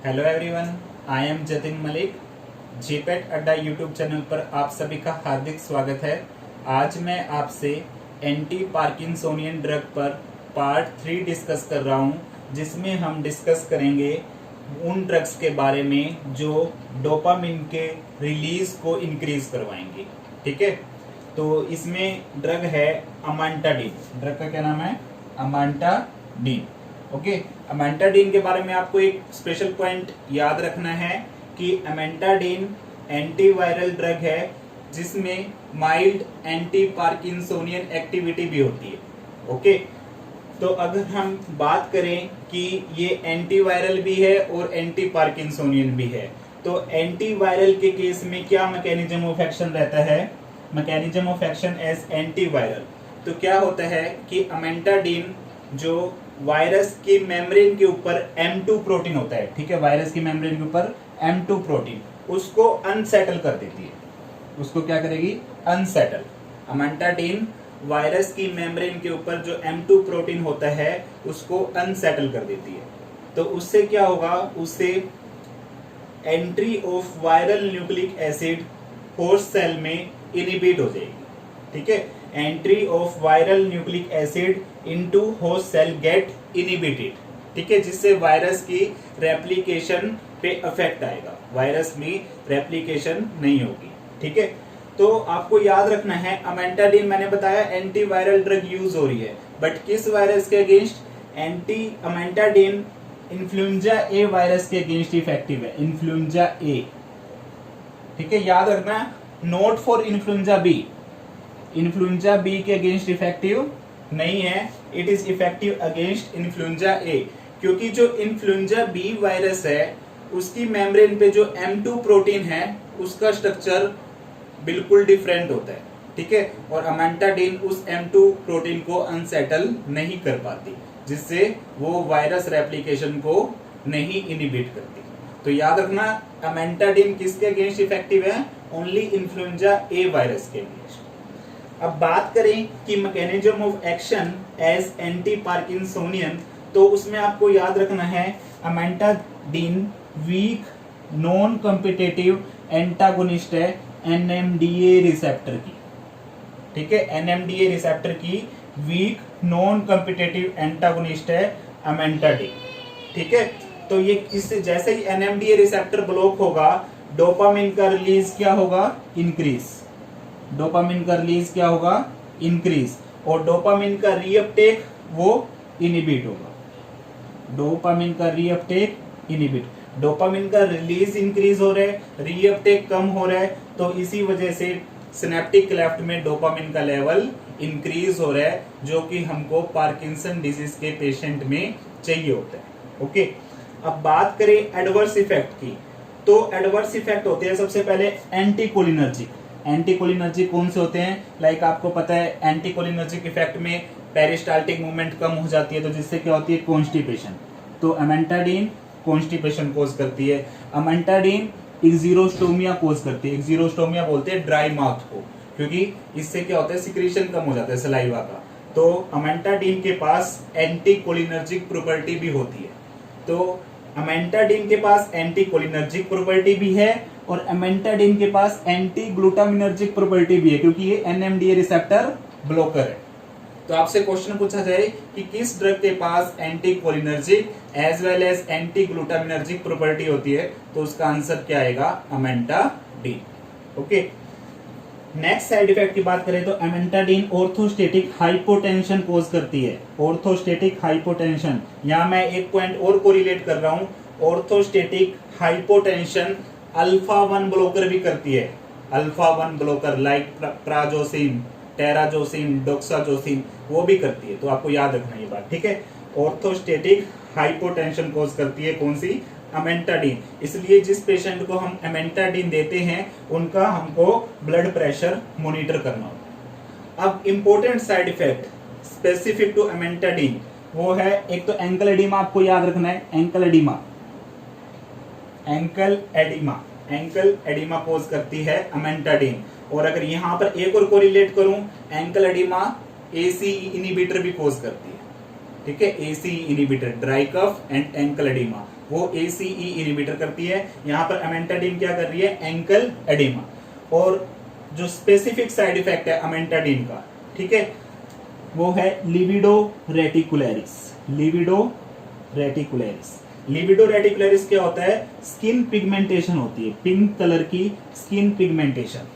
Hello everyone, I am Jatin Malik. GPAT अड्डा YouTube channel पर आप सभी का हार्दिक स्वागत है। आज मैं आपसे एंटी पार्किंसोनियन ड्रग पर पार्ट 3 डिस्कस कर रहा हूं, जिसमें हम डिस्कस करेंगे उन ड्रग्स के बारे में जो डोपामिन के रिलीज को इंक्रीज करवाएंगे। ठीक है, तो इसमें ड्रग है अमांटाडिन। ड्रग का क्या नाम है? अमांटाडिन। ओके, अमेंटाडिन के बारे में आपको एक स्पेशल पॉइंट याद रखना है कि अमेंटाडिन एंटीवायरल ड्रग है जिसमें माइल्ड एंटी पार्किंसोनियन एक्टिविटी भी होती है। ओके, तो अगर हम बात करें कि ये एंटीवायरल भी है और एंटी पार्किंसोनियन भी है, तो एंटीवायरल के केस में क्या मैकेनिज्म ऑफ एक्शन रहता है? Mechanism of action as antiviral. तो क्या होता है कि अमेंटाडिन जो वायरस की मेम्ब्रेन के ऊपर M2 प्रोटीन होता है, ठीक है, वायरस की मेम्ब्रेन के ऊपर M2 प्रोटीन, उसको अनसेटल कर देती है। उसको क्या करेगी? अनसेटल। अमेंटाडिन वायरस की मेम्ब्रेन के ऊपर जो M2 प्रोटीन होता है उसको अनसेटल कर देती है। तो उससे क्या होगा? उससे entry of viral nucleic acid host cell में इनिबिट हो जाएगी। ठीक है, entry of viral nucleic acid into host cell get inhibited. ठीक है, जिससे वायरस की रेप्लिकेशन पे इफेक्ट आएगा, वायरस में रेप्लिकेशन नहीं होगी। ठीक है, तो आपको याद रखना है अमेंटाडिन, मैंने बताया एंटीवायरल ड्रग यूज हो रही है, बट किस वायरस के against? Amantadine influenza A virus के अगेंस्ट इफेक्टिव है। इन्फ्लुएंजा ए, ठीक है, याद रखना, not for influenza B. Influenza B के अगेंस्ट इफेक्टिव नहीं है, it is effective against influenza A, क्योंकि जो इन्फ्लुएंजा बी वायरस है उसकी मेम्ब्रेन पे जो M2 प्रोटीन है उसका स्ट्रक्चर बिल्कुल डिफरेंट होता है। ठीक है, और अमेंटाडिन उस M2 प्रोटीन को अनसेटल नहीं कर पाती, जिससे वो वायरस रेप्लिकेशन को नहीं इनिबिट करती। तो याद रखना, अमेंटाडिन किसके अगेंस्ट इफेक्टिव है? ओनली इन्फ्लुएंजा ए वायरस के अगेंस्ट। अब बात करें कि mechanism of action as anti parkinsonian, तो उसमें आपको याद रखना है amantadine weak non competitive antagonist है NMDA रिसेप्टर की। ठीक है, NMDA रिसेप्टर की वीक नॉन कॉम्पिटिटिव एंटागोनिस्ट है अमेंटाडिन। ठीक है, तो ये इससे जैसे ही NMDA रिसेप्टर ब्लॉक होगा, डोपामिन का रिलीज क्या होगा? इंक्रीज। डोपामिन का रिलीज क्या होगा? इंक्रीज। और डोपामिन का रीअपटेक वो इनिबिट होगा। डोपामिन का रीअपटेक इनिबिट। डोपामिन का रिलीज इंक्रीज हो रहा है, रीअपटेक कम हो रहा है, तो इसी वजह से सिनेप्टिक क्लेफ्ट में डोपामिन का लेवल इंक्रीज हो रहा है, जो कि हमको पार्किंसन डिजीज के पेशेंट में चाहिए होता है। ओके, अब बात करें एडवर्स इफेक्ट की, तो एडवर्स इफेक्ट होते हैं सबसे पहले एंटीकोलिनर्जिक। एंटीकोलिनर्जिक कौन से होते हैं? लाइक आपको पता है एंटीकोलिनर्जिक इफेक्ट में पेरिस्टाल्टिक मूवमेंट कम हो जाती है, तो जिससे क्या होती है? कॉन्स्टिपेशन। तो अमेंटाडिन कॉन्स्टिपेशन कोज करती है। अमेंटाडिन एक्जिरोस्टोमिया कोज करती है। एक्जिरोस्टोमिया बोलते हैं ड्राई माउथ को, क्योंकि इससे क्या होता है? सिक्रीशन कम हो जाता है सलाइवा का। तो अमेंटाडिन के पास एंटीकोलिनर्जिक प्रॉपर्टी भी होती है। तो अमेंटाडिन के पास एंटीकोलिनर्जिक प्रॉपर्टी भी है और अमेंटाडिन के पास एंटी ग्लूटामिनर्जिक प्रॉपर्टी भी है, क्योंकि ये NMDA रिसेप्टर ब्लॉकर है। तो आपसे क्वेश्चन पूछा जाए कि किस ड्रग के पास anticholinergic as well as anti glutaminergic property होती है, तो उसका आंसर क्या आएगा? Amantadine. Okay, next side effect की बात करें तो अमेंटाडिन ऑर्थोस्टेटिक हाइपोटेंशन कोज करती है। ऑर्थोस्टेटिक हाइपोटेंशन, यहां मैं एक पॉइंट और कोरिलेट कर रहा हूं, ऑर्थोस्टेटिक हाइपोटेंशन अल्फा 1 ब्लॉकर भी करती है। Alpha 1 blocker like prazosin, terazosin, doxazosin, वो भी करती है। तो आपको याद रखना ये बात। ठीक है, ऑर्थोस्टेटिक हाइपोटेंशन कोज करती है कौन सी? अमेंटाडिन। इसलिए जिस पेशेंट को हम अमेंटाडिन देते हैं उनका हमको ब्लड प्रेशर मॉनिटर करना होगा। अब important side effect specific to amantadine वो है, एक तो एंकल एडिमा आपको याद रखना है। Ankle oedema, ankle oedema, ankle oedema cause करती है अमेंटाडिन। और अगर यहां पर एक और कोरिलेट करूं, एंकल एडिमा ACE इनिबिटर भी कोज करती है। ठीक है, ACE inhibitor, dry cough and ankle oedema, वो ACE इनहिबिटर करती है। यहाँ पर अमेंटाडीन क्या कर रही है, एंकल एडिमा। और जो स्पेसिफिक साइड इफेक्ट है अमेंटाडीन का, ठीक है, वो है livedo reticularis. Livedo reticularis, livedo reticularis क्या होता है, स्किन पिगमेंटेशन होती है, पिंक कलर की स्किन पिगमेंटेशन,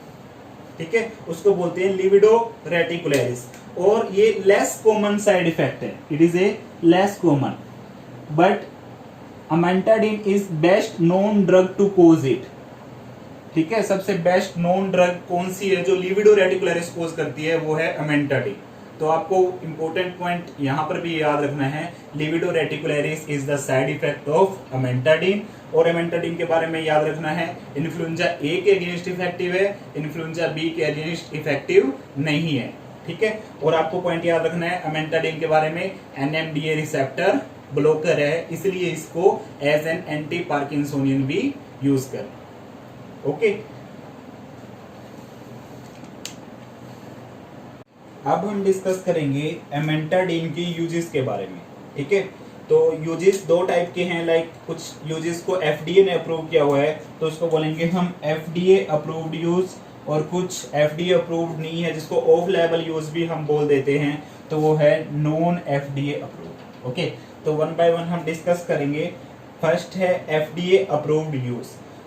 ठीक है, उसको बोलते हैं लिबिडो रेटिकुलरिस। और ये लेस कॉमन साइड इफेक्ट है, it is a less common, but amantadine is best known drug to cause it. ठीक है, सबसे बेस्ट नोन ड्रग कौन सी है जो लिबिडो रेटिकुलरिस कोज करती है, वो है अमेंटाडीन। तो आपको इंपॉर्टेंट पॉइंट यहां पर भी याद रखना है, livedo reticularis is the side effect of amantadine. और अमेंटाडीन के बारे में याद रखना है, इन्फ्लुएंजा ए के अगेंस्ट इफेक्टिव है, इन्फ्लुएंजा बी के अगेंस्ट इफेक्टिव नहीं है। ठीक है, और आपको पॉइंट याद रखना है अमेंटाडीन के बारे में, NMDA रिसेप्टर ब्लॉकर है, इसलिए इसको एज एन एंटी पार्किंसोनियन भी यूज कर। ओके, अब हम डिस्कस करेंगे अमेंटाडीन की यूजेस के बारे में। ठीक है, तो यूजेस दो टाइप के हैं, लाइक कुछ यूजेस को FDA ने अप्रूव किया हुआ है तो उसको बोलेंगे हम FDA अप्रूव्ड यूज, और कुछ FDA अप्रूव्ड नहीं है जिसको ऑफ लेवल यूज भी हम बोल देते हैं, तो वो है नॉन FDA अप्रूव्ड। ओके, तो वन बाय वन हम डिस्कस करेंगे। फर्स्ट है FDA अप्रूव्ड यूज,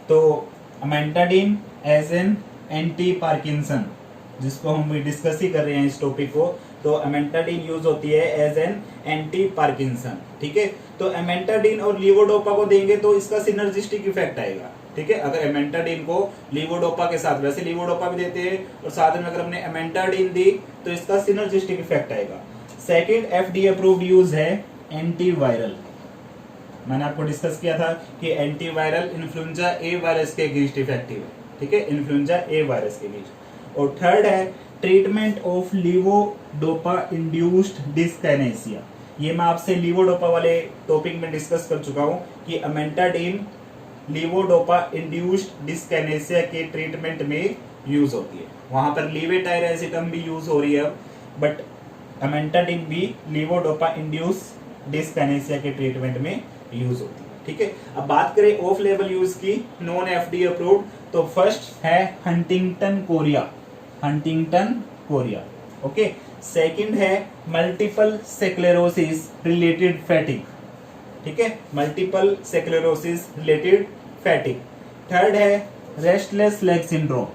तो अमेंटाडीन एज एन एंटी पार्किंसन, जिसको हम डिस्कस ही कर रहे हैं इस टॉपिक को, तो अमेंटाडीन यूज होती है एज एन एंटी पार्किंसन। ठीक है, तो अमेंटाडीन और लीवोडोपा को देंगे तो इसका सिनर्जिस्टिक इफेक्ट आएगा। ठीक है, अगर अमेंटाडीन को लीवोडोपा के साथ, वैसे लीवोडोपा भी देते हैं, और साथ में अगर हमने अमेंटाडीन दी तो इसका सिनर्जिस्टिक इफेक्ट आएगा। सेकेंड FDA अप्रूव्ड यूज है एंटीवायरल। मैंने आपको डिस्कस किया था कि एंटीवायरल इन्फ्लुएंजा ए वायरस के अगेंस्ट इफेक्टिव है। ठीक है, इन्फ्लुएंजा ए वायरस के अगेंस्ट। और थर्ड है treatment of levodopa induced dyskinesia. ये मैं आपसे लीवोडोपा वाले टॉपिक में डिस्कस कर चुका हूं कि अमेंटाडीन लीवोडोपा इंड्यूस्ड डिस्काइनेसिया के ट्रीटमेंट में यूज होती है। वहां पर लीवेटायरासिटम भी यूज हो रही है, बट अमेंटाडीन भी लीवोडोपा इंड्यूस्ड डिस्काइनेसिया के ट्रीटमेंट में यूज होती है। ठीक है, अब बात करें ऑफ लेवल यूज की, नॉन FDA अप्रूव्ड, तो फर्स्ट है Huntington Korea, Huntington Korea. Okay, second है मल्टीपल स्क्लेरोसिस रिलेटेड फैटिग। ठीक है, multiple sclerosis related fatigue. Third है रेस्टलेस लेग सिंड्रोम।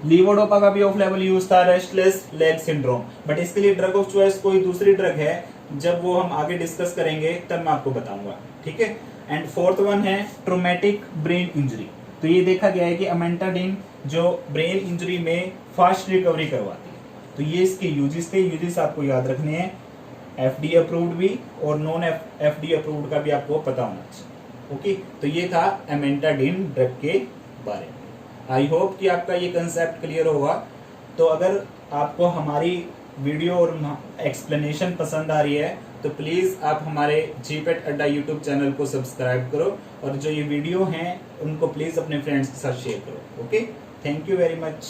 लीवोडोपा का भी ऑफ लेवल यूज था, रेस्टलेस लेग सिंड्रोम, बट इसके लिए ड्रग ऑफ चॉइस कोई दूसरी ड्रग है, जब वो हम आगे डिस्कस करेंगे तब मैं आपको बताऊंगा। ठीक है, एंड फोर्थ वन है ट्रोमेटिक ब्रेन इंजरी। तो ये देखा गया है कि अमेंटाडीन जो ब्रेन इंजरी में फास्ट रिकवरी करवाती है। तो ये इसके यूजेस थे, यूजेस आपको याद रखने हैं, FDA अप्रूव्ड भी और नॉन FDA अप्रूव्ड का भी आपको पता होना चाहिए। ओके, तो ये था अमेंटाडीन ड्रग के बारे में। आई होप कि आपका ये कंसेप्ट क्लियर होगा। तो अगर आपको हमारी वीडियो और एक्सप्लेनेशन पसंद आ रही है तो प्लीज़ आप हमारे जीपेट अड्डा यूट्यूब चैनल को सब्सक्राइब करो, और जो ये वीडियो हैं उनको प्लीज़ अपने फ्रेंड्स के साथ शेयर करो। Okay, thank you very much.